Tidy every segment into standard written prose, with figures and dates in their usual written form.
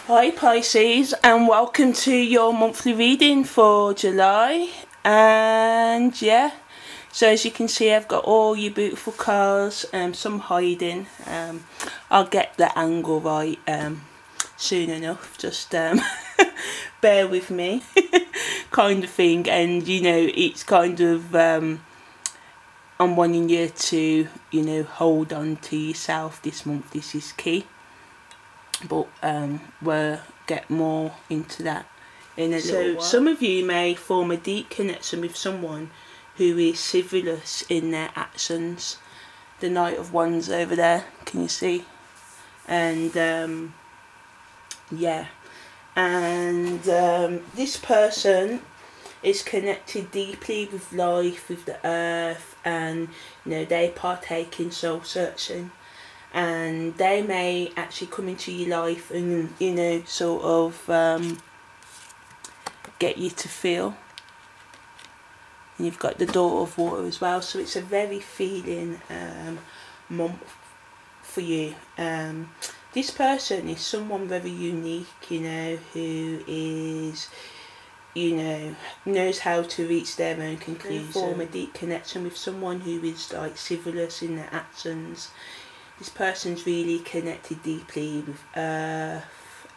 Hi Pisces, and welcome to your monthly reading for July. And yeah, so as you can see, I've got all your beautiful cards, some hiding. I'll get the angle right soon enough, just bear with me kind of thing. And you know, it's kind of I'm wanting you to, you know, hold on to yourself this month. This is key, but we'll get more into that in a little while. Some of you may form a deep connection with someone who is chivalrous in their actions. The Knight of Wands over there, can you see? And yeah, and this person is connected deeply with life, with the earth, and you know, they partake in soul searching. And they may actually come into your life and, you know, sort of get you to feel. And you've got the Daughter of Water as well, so it's a very feeling month for you. This person is someone very unique, you know, who is, you know, knows how to reach their own conclusion. Form a deep connection with someone who is like chivalrous in their actions. This person's really connected deeply with earth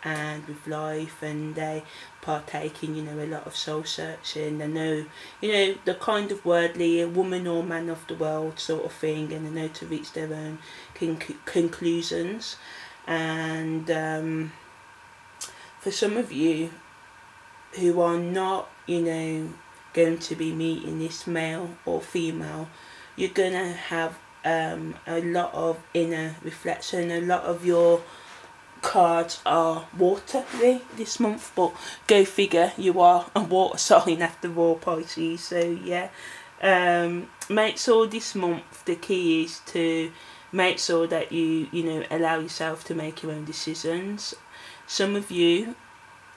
and with life, and they partake in, you know, a lot of soul searching. They know, you know, the kind of worldly, a woman or man of the world sort of thing, and they know to reach their own conclusions. And for some of you who are not, you know, going to be meeting this male or female, you're going to have a lot of inner reflection. A lot of your cards are watery this month, but go figure, you are a water sign after all, Pisces. So yeah, make sure this month the key is to make sure that you know, allow yourself to make your own decisions. Some of you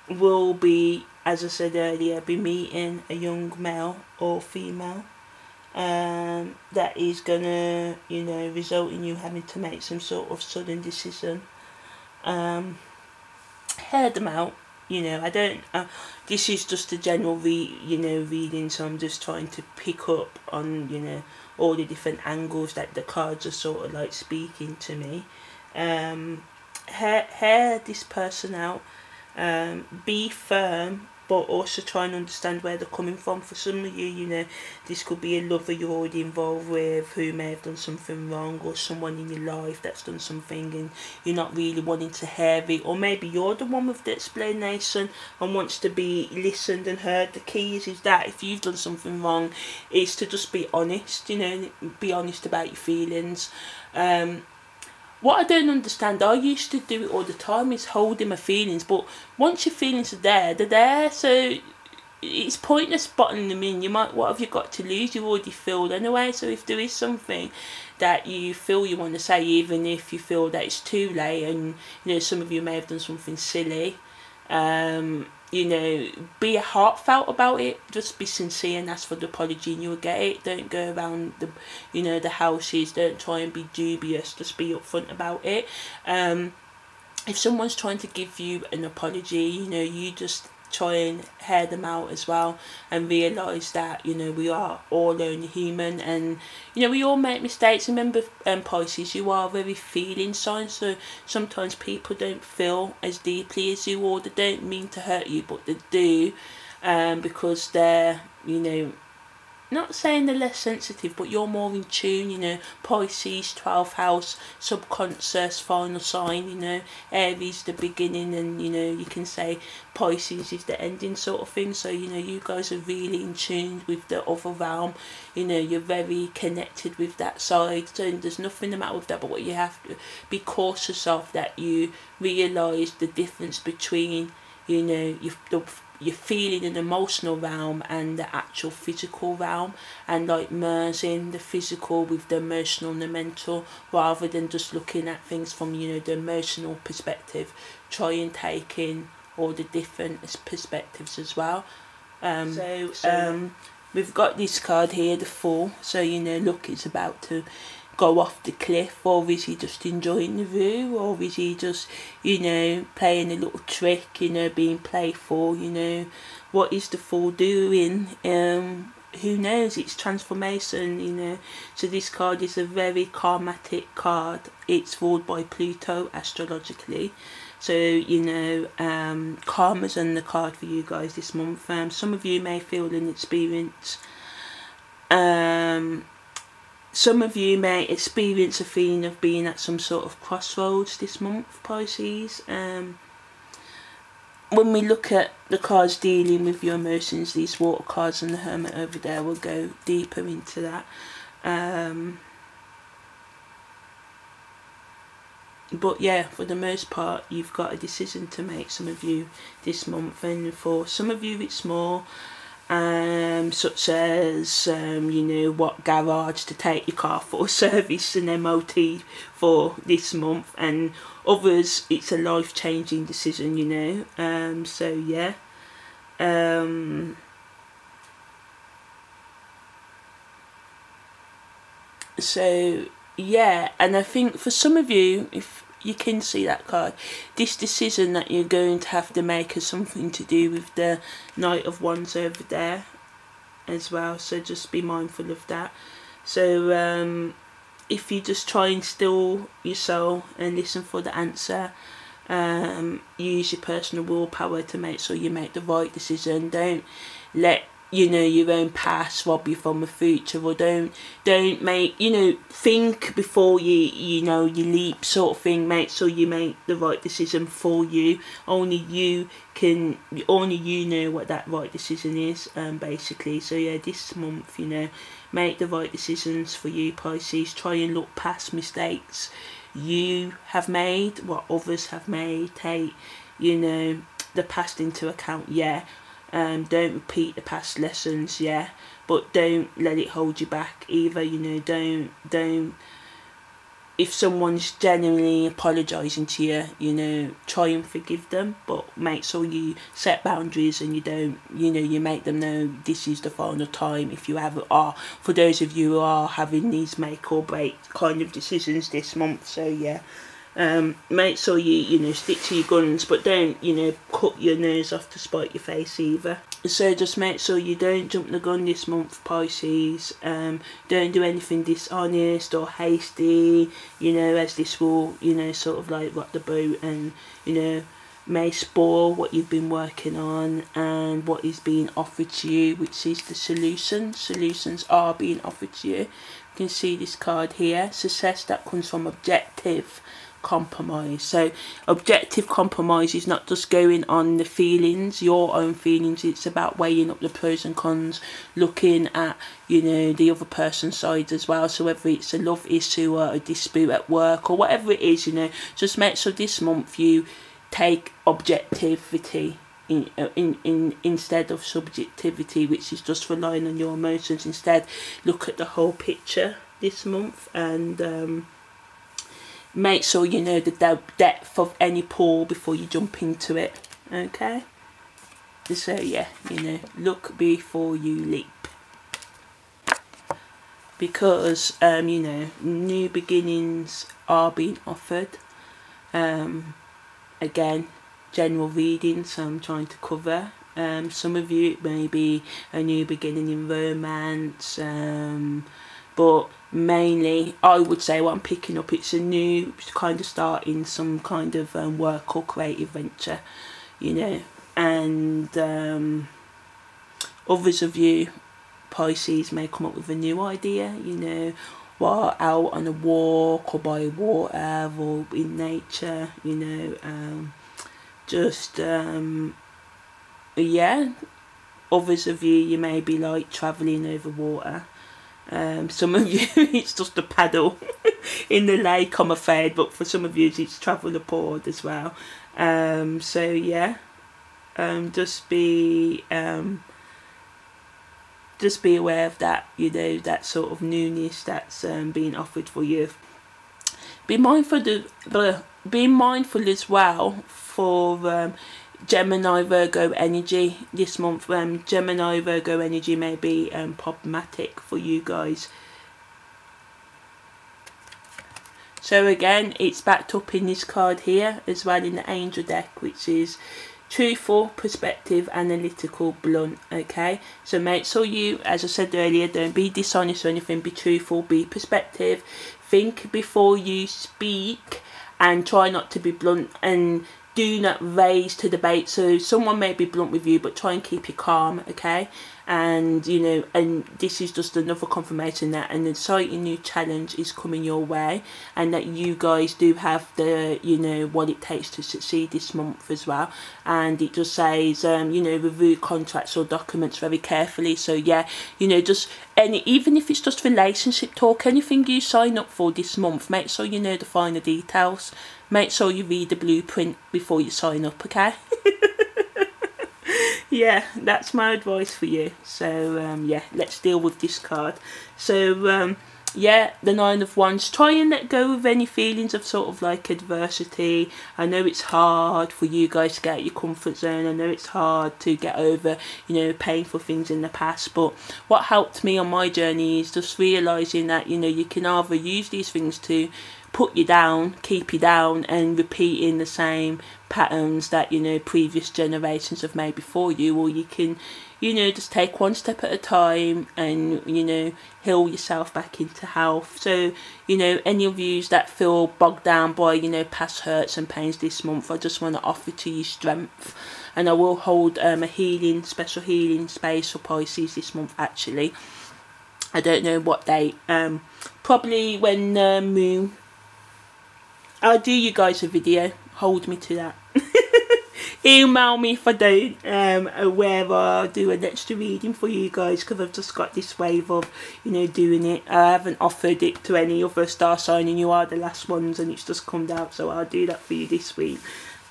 will be, as I said earlier, be meeting a young male or female that is gonna, you know, result in you having to make some sort of sudden decision. Hear them out, you know. I don't this is just a general reading, so I'm just trying to pick up on, you know, all the different angles that the cards are sort of like speaking to me. Hear this person out. Be firm, but also try and understand where they're coming from. For some of you, you know, this could be a lover you're already involved with who may have done something wrong, or someone in your life that's done something and you're not really wanting to hear it, or maybe you're the one with the explanation and wants to be listened and heard. The key is that if you've done something wrong, is to just be honest, you know, be honest about your feelings. What I don't understand, I used to do it all the time, is holding my feelings, but once your feelings are there, they're there, so it's pointless bottling them in. What have you got to lose? You already feel anyway. So if there is something that you feel you want to say, even if you feel that it's too late, and you know, some of you may have done something silly, you know, be heartfelt about it. Just be sincere and ask for the apology, and you'll get it. Don't go around the, you know, the houses. Don't try and be dubious. Just be upfront about it. If someone's trying to give you an apology, you know, you just try and hear them out as well, and realise that, you know, we are all only human, and you know, we all make mistakes. Remember, Pisces, you are a very feeling sign, so sometimes people don't feel as deeply as you, or they don't mean to hurt you, but they do, because they're, you know, not saying they're less sensitive, but you're more in tune, you know. Pisces, 12th house, subconscious, final sign, you know. Aries, the beginning, and, you know, you can say Pisces is the ending sort of thing. So, you know, you guys are really in tune with the other realm. You know, you're very connected with that side. So there's nothing the matter with that, but what you have to be cautious of, that you realise the difference between, you know, your feeling and emotional realm and the actual physical realm, and like merging the physical with the emotional and the mental, rather than just looking at things from, you know, the emotional perspective. Try and take in all the different perspectives as well. We've got this card here, the Fool. So, you know, look, it's about to go off the cliff, or is he just enjoying the view, or is he just, you know, playing a little trick, you know, being playful, you know, what is the Fool doing? Who knows? It's transformation, you know. So this card is a very karmatic card. It's ruled by Pluto astrologically. So, you know, karma's on the card for you guys this month. Some of you may feel and experience, some of you may experience a feeling of being at some sort of crossroads this month, Pisces. When we look at the cards dealing with your emotions, these water cards and the Hermit over there, will go deeper into that. But yeah, for the most part, you've got a decision to make, some of you, this month. And for some of you, it's small, such as, you know, what garage to take your car for service and MOT for this month. And others, it's a life-changing decision, you know. So yeah. So yeah, and I think for some of you, if you can see that card, this decision that you're going to have to make has something to do with the Knight of Wands over there as well. So just be mindful of that. So if you just try and still your soul and listen for the answer, use your personal willpower to make sure you make the right decision. Don't let, you know, your own past rob you from the future, or don't make, you know, think before you know, you leap, sort of thing. Make sure you make the right decision for you. Only you know what that right decision is, basically. So yeah, this month, you know, make the right decisions for you, Pisces. Try and look past mistakes you have made, what others have made. Take, you know, the past into account, yeah. Don't repeat the past lessons, yeah, but don't let it hold you back either, you know. Don't if someone's genuinely apologising to you, you know, try and forgive them, but make sure you set boundaries and you don't, you know, you make them know this is the final time. If you are, for those of you who are having these make or break kind of decisions this month. So yeah, make sure you know, stick to your guns, but don't, you know, cut your nose off to spite your face either. So just make sure you don't jump the gun this month, Pisces. Don't do anything dishonest or hasty, you know, as this will, you know, sort of like rock the boat and, you know, may spoil what you've been working on and what is being offered to you, which is the solution. Solutions are being offered to you. You can see this card here, success that comes from objective compromise. So objective compromise is not just going on the feelings, your own feelings. It's about weighing up the pros and cons, looking at, you know, the other person's side as well. So whether it's a love issue or a dispute at work or whatever it is, you know, just make sure this month you take objectivity in instead of subjectivity, which is just relying on your emotions. Instead, look at the whole picture this month and make sure you know the depth of any pool before you jump into it, okay? So yeah, you know, look before you leap. Because, you know, new beginnings are being offered. Again, general reading, so I'm trying to cover. Some of you, it may be a new beginning in romance, but mainly I would say what I'm picking up, it's a new kind of start in some kind of work or creative venture, you know. And others of you, Pisces, may come up with a new idea, you know, while out on a walk or by water or in nature, you know. Yeah, others of you may be like travelling over water. Some of you it's just a paddle in the lake, I'm afraid, but for some of you it's travel abroad as well. So yeah, just be aware of that, you know, that sort of newness that's being offered for you. Be mindful as well for Gemini Virgo energy this month. Gemini Virgo energy may be problematic for you guys. So again, it's backed up in this card here as well in the angel deck, which is truthful, perspective, analytical, blunt. Okay, so make sure you, as I said earlier, don't be dishonest or anything. Be truthful, be perspective, think before you speak, and try not to be blunt, and do not raise to debate. So someone may be blunt with you, but try and keep you calm. Okay, and you know, and this is just another confirmation that an exciting new challenge is coming your way, and that you guys do have the, you know, what it takes to succeed this month as well. And it just says, you know, review contracts or documents very carefully. So yeah, you know, just even if it's just relationship talk, anything you sign up for this month, make sure you know the finer details. Make sure you read the blueprint before you sign up, okay? Yeah, that's my advice for you. So yeah, let's deal with this card. So yeah, the Nine of Wands. Try and let go of any feelings of sort of like adversity. I know it's hard for you guys to get out of your comfort zone. I know it's hard to get over, you know, painful things in the past. But what helped me on my journey is just realising that, you know, you can either use these things to put you down, keep you down, and repeating the same patterns that, you know, previous generations have made before you, or you can, you know, just take one step at a time and, you know, heal yourself back into health. So, you know, any of you that feel bogged down by, you know, past hurts and pains this month, I just want to offer to you strength. And I will hold a special healing space for Pisces this month, actually. I don't know what date, probably when moon. I'll do you guys a video, hold me to that. Email me if I don't, where I'll do an extra reading for you guys, because I've just got this wave of, you know, doing it. I haven't offered it to any other star sign, and you are the last ones, and it's just come out, so I'll do that for you this week.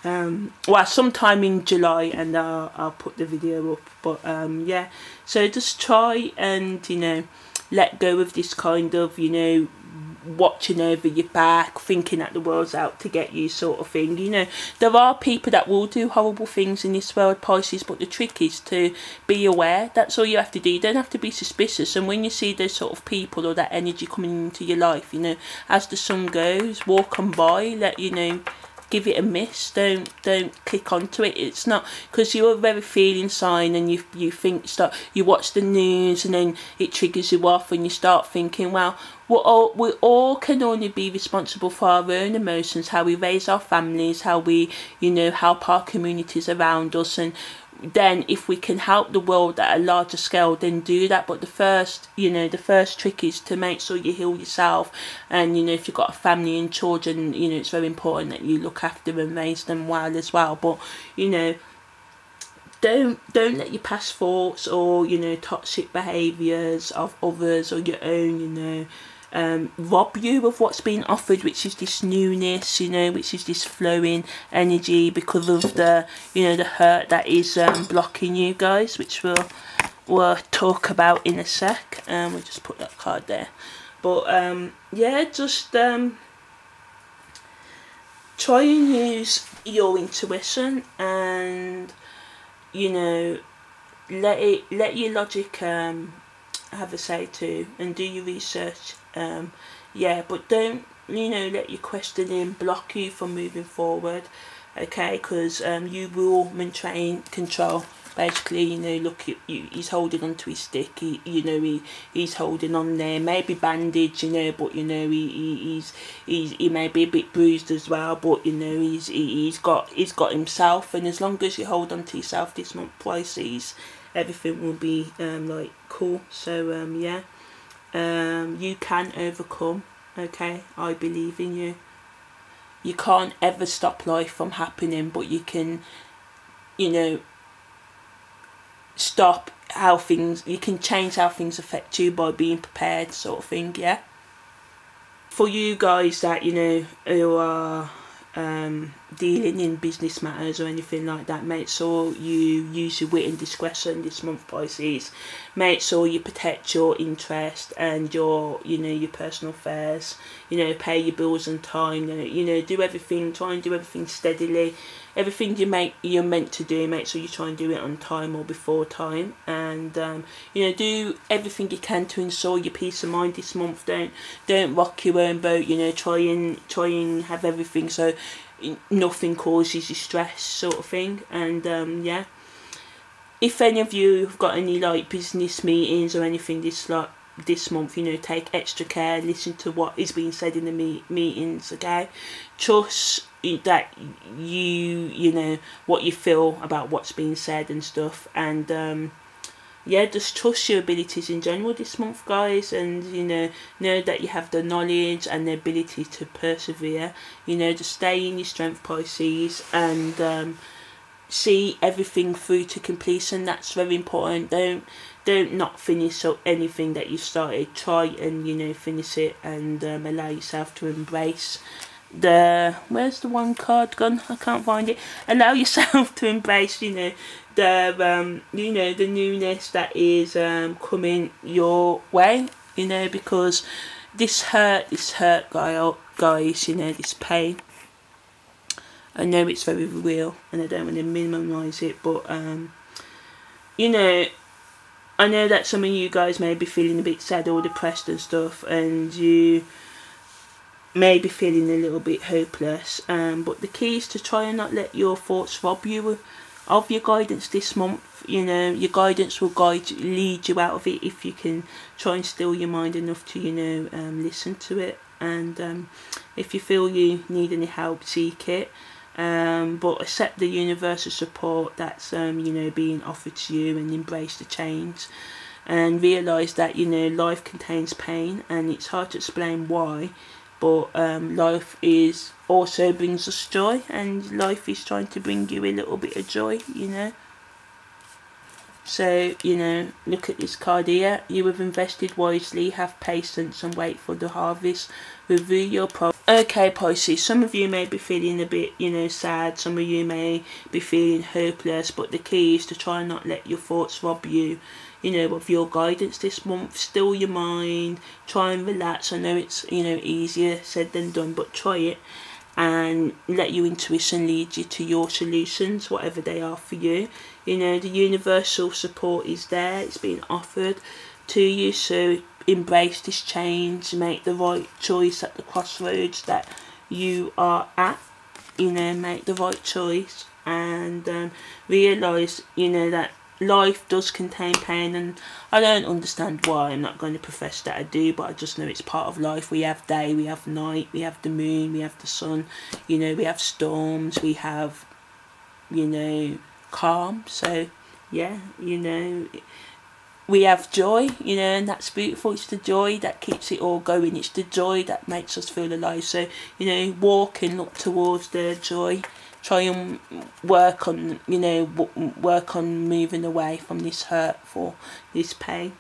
Well, sometime in July, and I'll put the video up. But yeah, so just try and, you know, let go of this kind of, you know, watching over your back, thinking that the world's out to get you sort of thing. You know, there are people that will do horrible things in this world, Pisces, but the trick is to be aware. That's all you have to do. You don't have to be suspicious. And when you see those sort of people or that energy coming into your life, you know, as the sun goes, walk on by, let, you know, give it a miss. Don't click onto it. It's not, because you're a very feeling sign, and you think, you watch the news and then it triggers you off, and you start thinking, well, we all can only be responsible for our own emotions, how we raise our families, how we, you know, help our communities around us. And then if we can help the world at a larger scale, then do that. But the first trick is to make sure you heal yourself. And, you know, if you've got a family and children, you know, it's very important that you look after and raise them well as well. But, you know, don't let your past thoughts or, you know, toxic behaviours of others or your own, you know, rob you of what's being offered, which is this newness, you know, which is this flowing energy, because of the, you know, the hurt that is blocking you guys, which we'll talk about in a sec. We'll just put that card there. But yeah, just try and use your intuition, and, you know, let your logic have a say too, and do your research. Yeah, but don't, you know, let your questioning block you from moving forward, okay? Because you will maintain control. Basically, you know, look, he's holding onto his stick. He's holding on there, maybe bandaged, you know, but, you know, he may be a bit bruised as well, but, you know, he's got himself. And as long as you hold on to yourself this month, Pisces, everything will be like cool. So yeah, you can overcome, okay? I believe in you. You can't ever stop life from happening, but you can, you know, stop you can change how things affect you by being prepared, sort of thing. Yeah, for you guys that, you know, who are dealing in business matters or anything like that, make sure you use your wit and discretion this month, Pisces. Make sure you protect your interest and your, you know, your personal affairs. You know, pay your bills on time. You know, do everything. Try and do everything steadily. Everything you're meant to do, make sure you try and do it on time or before time. And you know, do everything you can to ensure your peace of mind this month. Don't rock your own boat. You know, try and have everything so nothing causes you stress, sort of thing. And yeah, if any of you have got any like business meetings or anything this month, you know, take extra care, listen to what is being said in the meetings, okay? Trust that you know what you feel about what's being said and stuff. And yeah, just trust your abilities in general this month, guys, and you know that you have the knowledge and the ability to persevere. You know, just stay in your strength, Pisces, and see everything through to completion. That's very important. Don't not finish up anything that you started. Try and, you know, finish it, and allow yourself to embrace where's the one card gone? I can't find it. Allow yourself to embrace, you know, the newness that is coming your way, you know, because this hurt, guys, you know, this pain, I know it's very real and I don't want to minimise it, but you know, I know that some of you guys may be feeling a bit sad or depressed and stuff, and you may be feeling a little bit hopeless, but the key is to try and not let your thoughts rob you of your guidance this month. You know, your guidance will lead you out of it if you can try and still your mind enough to, you know, listen to it. And if you feel you need any help, seek it, but accept the universal support that's you know, being offered to you, and embrace the change, and realise that, you know, life contains pain and it's hard to explain why, but life is also brings us joy, and life is trying to bring you a little bit of joy, you know. So, you know, look at this card here. You have invested wisely, have patience and wait for the harvest. Review your Okay, Pisces, some of you may be feeling a bit, you know, sad. Some of you may be feeling hopeless, but the key is to try and not let your thoughts rob you, you know, of your guidance this month. Still your mind, try and relax. I know it's, you know, easier said than done, but try it, and let your intuition lead you to your solutions, whatever they are for you. You know, the universal support is there, it's being offered to you, so embrace this change, make the right choice at the crossroads that you are at. You know, make the right choice, and realise, you know, that life does contain pain, and I don't understand why. I'm not going to profess that I do, but I just know it's part of life. We have day, we have night, we have the moon, we have the sun, you know, we have storms, we have, you know, calm. So yeah, you know, we have joy, you know, and that's beautiful. It's the joy that keeps it all going. It's the joy that makes us feel alive. So, you know, walk and look towards the joy. Try and work on, you know, work on moving away from this hurtful, this pain.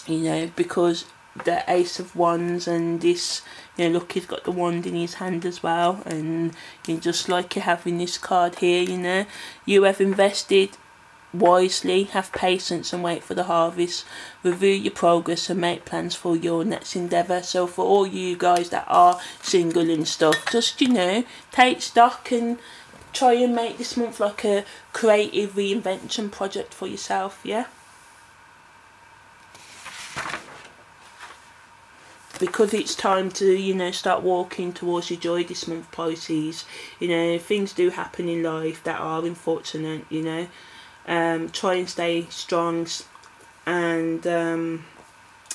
You know, because the Ace of Wands and this, you know, look, he's got the wand in his hand as well. And, you know, just like you have in this card here, you know, you have invested wisely, have patience and wait for the harvest. Review your progress and make plans for your next endeavour. So for all you guys that are single and stuff, just, you know, take stock and try and make this month like a creative reinvention project for yourself, yeah? Because it's time to, you know, start walking towards your joy this month, Pisces. You know, things do happen in life that are unfortunate, you know. Try and stay strong, and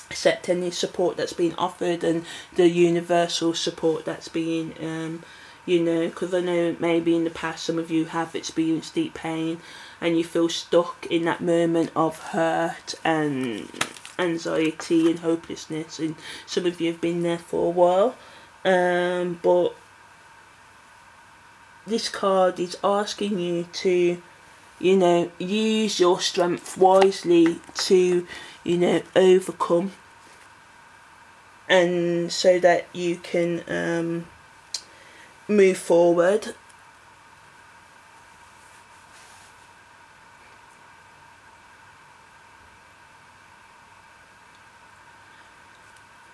accept any support that's been offered, and the universal support that's being, you know, because I know maybe in the past some of you have experienced deep pain and you feel stuck in that moment of hurt and anxiety and hopelessness, and some of you have been there for a while, but this card is asking you to, you know, use your strength wisely to, you know, overcome, and so that you can move forward.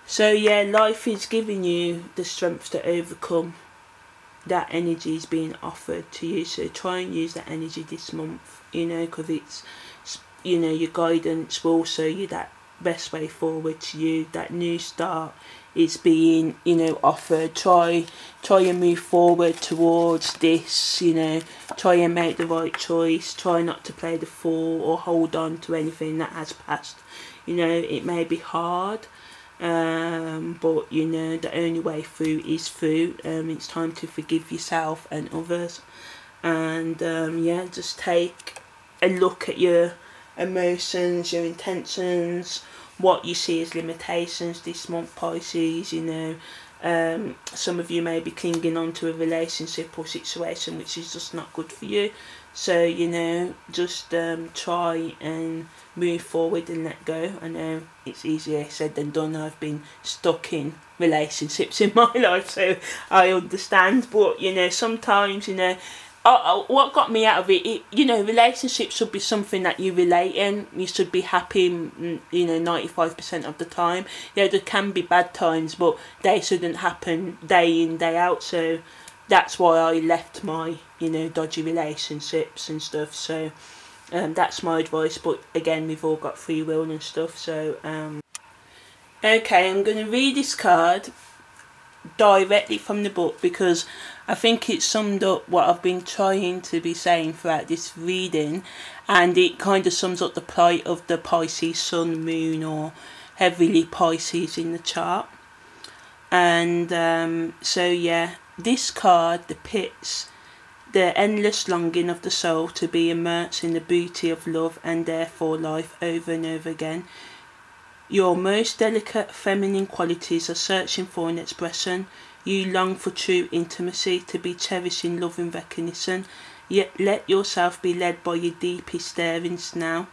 So yeah, life is giving you the strength to overcome that energy is being offered to you. So try and use that energy this month, you know, because it's, you know, your guidance will show you that best way forward to you. That new start is being, you know, offered. Try and move forward towards this, you know. Try and make the right choice. Try not to play the fool or hold on to anything that has passed. You know, it may be hard, but you know, the only way through is through. It's time to forgive yourself and others, and yeah, just take a look at your emotions, your intentions, what you see as limitations this month, Pisces. You know, some of you may be clinging on to a relationship or situation which is just not good for you. So, you know, just try and move forward and let go. I know it's easier said than done. I've been stuck in relationships in my life, so I understand. But, you know, sometimes, you know, what got me out of it, you know, relationships should be something that you relate in. You should be happy, you know, 95% of the time. Yeah, there can be bad times, but they shouldn't happen day in, day out. So that's why I left my, you know, dodgy relationships and stuff. So that's my advice. But again, we've all got free will and stuff. So okay, I'm going to read this card directly from the book because I think it summed up what I've been trying to be saying throughout this reading, and it kind of sums up the plight of the Pisces sun, moon, or heavily Pisces in the chart. And so yeah, this card depicts the endless longing of the soul to be immersed in the beauty of love and therefore life over and over again. Your most delicate feminine qualities are searching for an expression. You long for true intimacy, to be cherished in love and recognition, yet let yourself be led by your deepest stirrings now.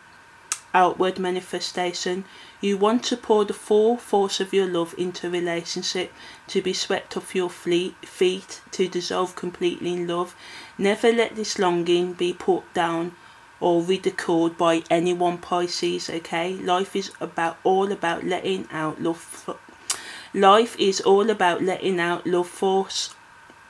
Outward manifestation. You want to pour the full force of your love into a relationship, to be swept off your feet, to dissolve completely in love. Never let this longing be put down or ridiculed by anyone, Pisces, okay? Life is all about letting out love. Life is all about letting out love force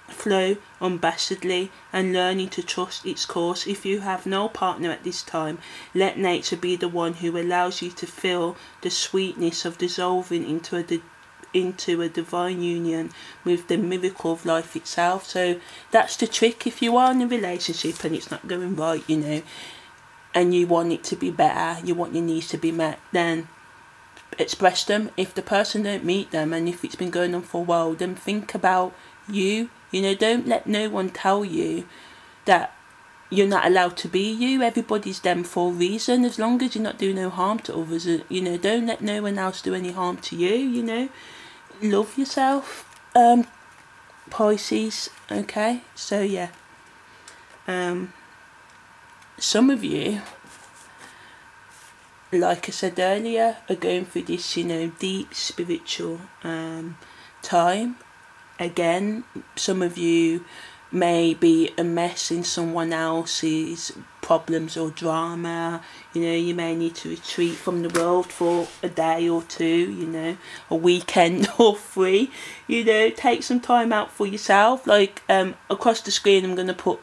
flow unabashedly and learning to trust its course. If you have no partner at this time, let nature be the one who allows you to feel the sweetness of dissolving into a divine union with the miracle of life itself. So that's the trick. If you are in a relationship and it's not going right, you know, and you want it to be better, you want your needs to be met, then express them. If the person don't meet them, and if it's been going on for a while, then think about you. You know, don't let no one tell you that you're not allowed to be you. Everybody's them for a reason, as long as you're not doing no harm to others. You know, don't let no one else do any harm to you. You know, love yourself, Pisces. Okay, so yeah, some of you, like I said earlier, are going through this, you know, deep spiritual time. Again, some of you may be a mess in someone else's problems or drama. You know, you may need to retreat from the world for a day or two, you know, a weekend or 3. You know, take some time out for yourself. Like across the screen I'm going to put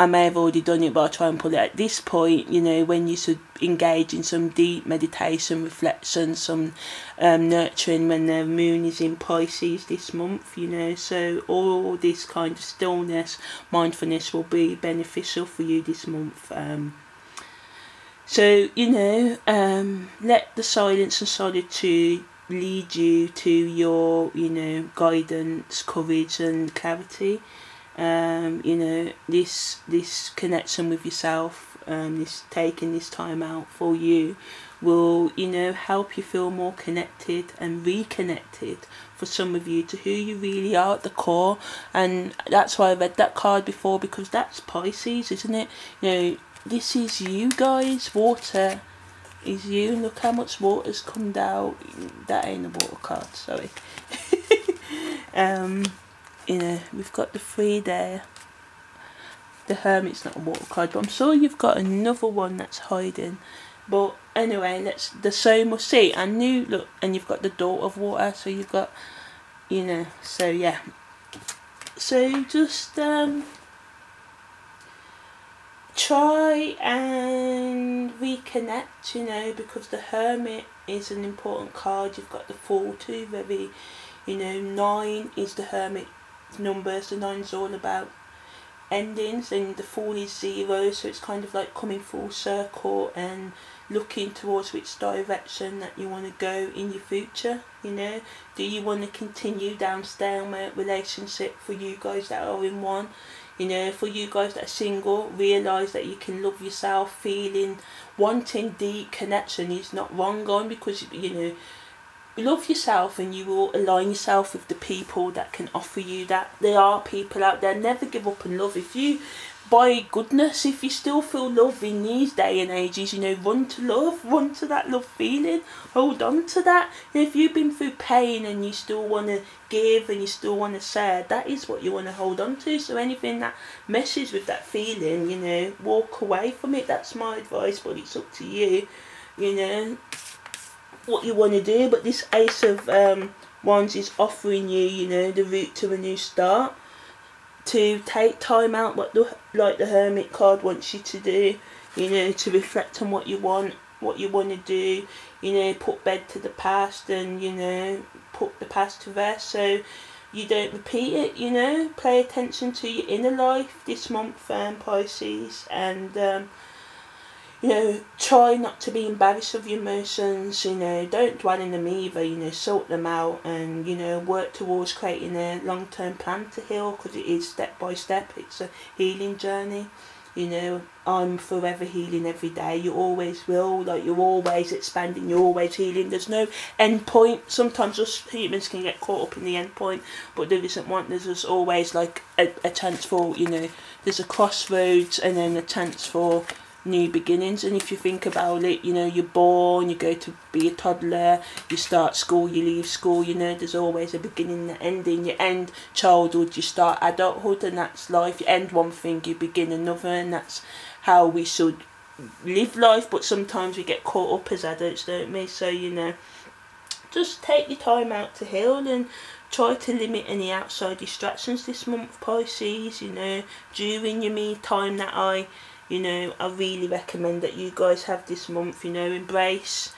I may have already done it, but I'll try and pull it at this point, you know, when you should engage in some deep meditation, reflection, some nurturing when the moon is in Pisces this month, you know. So all this kind of stillness, mindfulness will be beneficial for you this month. So, you know, let the silence and solitude lead you to your, you know, guidance, courage and clarity. You know, this connection with yourself, this taking this time out for you will, you know, help you feel more connected and reconnected, for some of you, to who you really are at the core. And that's why I read that card before, because that's Pisces, isn't it? You know, this is you guys. Water is you. Look how much water's come down. That ain't a water card, sorry. you know, we've got the 3 there. The Hermit's not a water card, but I'm sure you've got another one that's hiding. But anyway, let's the so must see. I knew, look, and you've got the Daughter of Water, so you've got, you know, so yeah. So just try and reconnect, you know, because the Hermit is an important card. You've got the Fool too, very, you know, 9 is the Hermit number, so 9's all about endings, and the Fool is 0, so it's kind of like coming full circle and looking towards which direction that you want to go in your future. You know, do you want to continue down stalemate relationship for you guys that are in one? You know, for you guys that are single, realise that you can love yourself. Feeling, wanting deep connection is not wrong on, because, you know, love yourself and you will align yourself with the people that can offer you that. There are people out there. Never give up on love. If you, by goodness, if you still feel love in these day and ages, you know, run to love, run to that love feeling, hold on to that. And if you've been through pain and you still want to give and you still want to share, that is what you want to hold on to. So anything that messes with that feeling, you know, walk away from it. That's my advice, but it's up to you, you know, what you want to do. But this Ace of Wands is offering you, you know, the route to a new start, to take time out, what the Hermit card wants you to do, you know, to reflect on what you want to do, you know, put bed to the past and, you know, put the past to rest so you don't repeat it, you know. Pay attention to your inner life this month, Pisces, and you know, try not to be embarrassed of your emotions, you know, don't dwell in them either, you know, sort them out, and, you know, work towards creating a long-term plan to heal, because it is step by step, it's a healing journey, you know. I'm forever healing every day, you always will, like, you're always expanding, you're always healing, there's no end point. Sometimes us humans can get caught up in the end point, but there isn't one. There's just always like a chance for, you know, there's a crossroads and then a chance for new beginnings. And if you think about it, you know, you're born, you go to be a toddler, you start school, you leave school, you know, there's always a beginning and an ending. You end childhood, you start adulthood, and that's life. You end one thing, you begin another, and that's how we should live life. But sometimes we get caught up as adults, don't we? So, you know, just take your time out to heal and try to limit any outside distractions this month, Pisces. You know, during your me time that I really recommend that you guys have this month. You know, embrace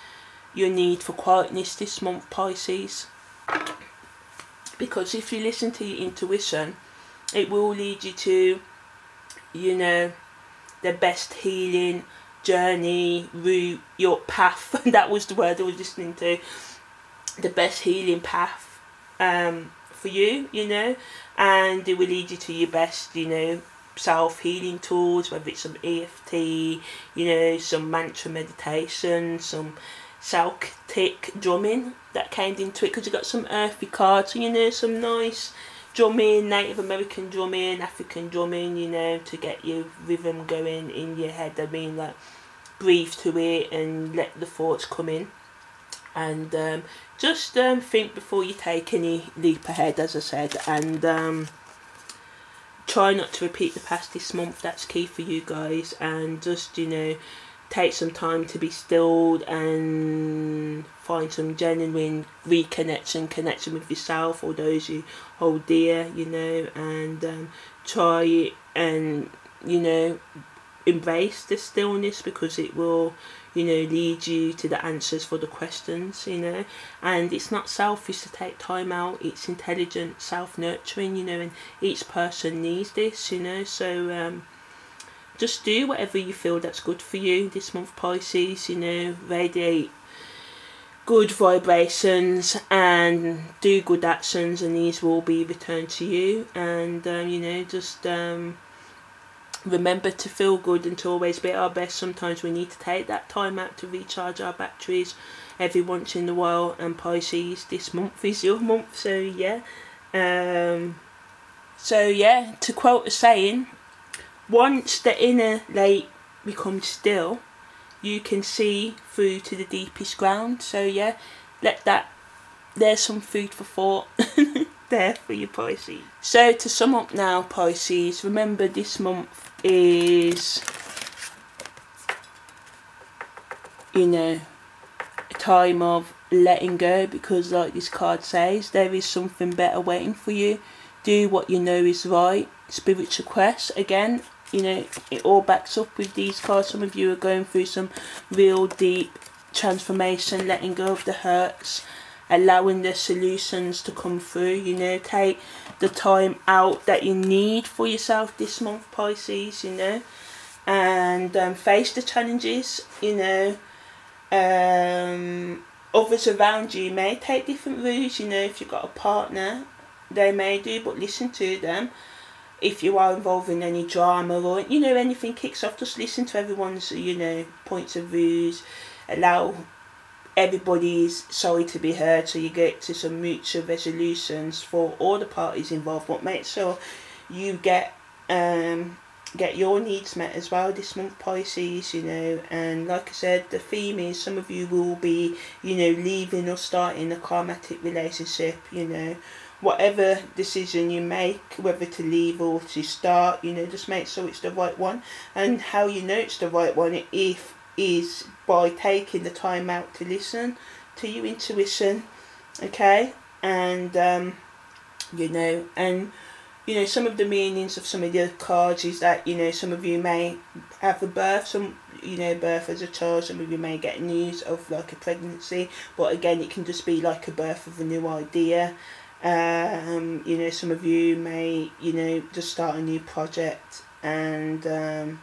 your need for quietness this month, Pisces, because if you listen to your intuition, it will lead you to, you know, the best healing journey, route, your path. That was the word I was listening to. The best healing path for you, you know, and it will lead you to your best, you know, self-healing tools, whether it's some EFT, you know, some mantra meditation, some Celtic drumming that came into it, because you got some earthy cards, you know, some nice drumming, Native American drumming, African drumming, you know, to get your rhythm going in your head. I mean, like, breathe to it and let the thoughts come in, and just think before you take any leap ahead, as I said, and try not to repeat the past this month. That's key for you guys. And just, you know, take some time to be stilled and find some genuine connection with yourself or those you hold dear, you know, and try it and, you know, embrace the stillness, because it will, you know, lead you to the answers for the questions, you know. And it's not selfish to take time out, it's intelligent self-nurturing, you know, and each person needs this, you know. So just do whatever you feel that's good for you this month, Pisces, you know. Radiate good vibrations and do good actions, and these will be returned to you. And you know, just remember to feel good and to always be at our best. Sometimes we need to take that time out to recharge our batteries every once in a while, and Pisces, this month is your month. So yeah, to quote a saying, once the inner lake becomes still, you can see through to the deepest ground. So yeah, there's some food for thought. there for you, Pisces. So to sum up now, Pisces, remember this month is, you know, a time of letting go, because like this card says, there is something better waiting for you. Do what you know is right. Spiritual quest, again, you know, it all backs up with these cards. Some of you are going through some real deep transformation, letting go of the hurts, allowing the solutions to come through. You know, take the time out that you need for yourself this month, Pisces, you know, and face the challenges. You know, others around you may take different routes. You know, if you've got a partner, they may do, but listen to them. If you are involved in any drama, or, you know, anything kicks off, just listen to everyone's, you know, points of views. Allow everybody's sorry to be heard, so you get to some mutual resolutions for all the parties involved. But make sure you get your needs met as well this month, Pisces, you know. And like I said, the theme is some of you will be, you know, leaving or starting a karmatic relationship. You know, whatever decision you make, whether to leave or to start, you know, just make sure it's the right one. And how you know it's the right one is by taking the time out to listen to your intuition, okay? And you know, some of the meanings of some of the cards is that, you know, some of you may have a birth, some, you know, birth as a child. Some of you may get news of like a pregnancy, but again, it can just be like a birth of a new idea. You know, some of you may, you know, just start a new project, and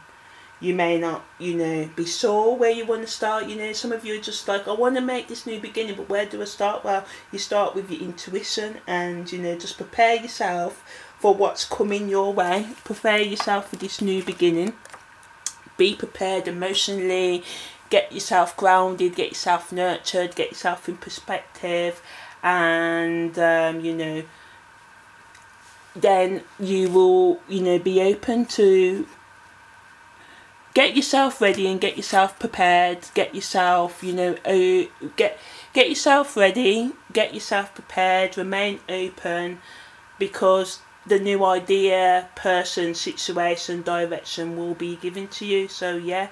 you may not, you know, be sure where you want to start. You know, some of you are just like, I want to make this new beginning, but where do I start? Well, you start with your intuition, and, you know, just prepare yourself for what's coming your way. Prepare yourself for this new beginning. Be prepared emotionally. Get yourself grounded, get yourself nurtured, get yourself in perspective, and, you know, then you will, you know, be open to get yourself ready and get yourself prepared. Get yourself, you know, get yourself ready, get yourself prepared, remain open, because the new idea, person, situation, direction will be given to you. So yeah.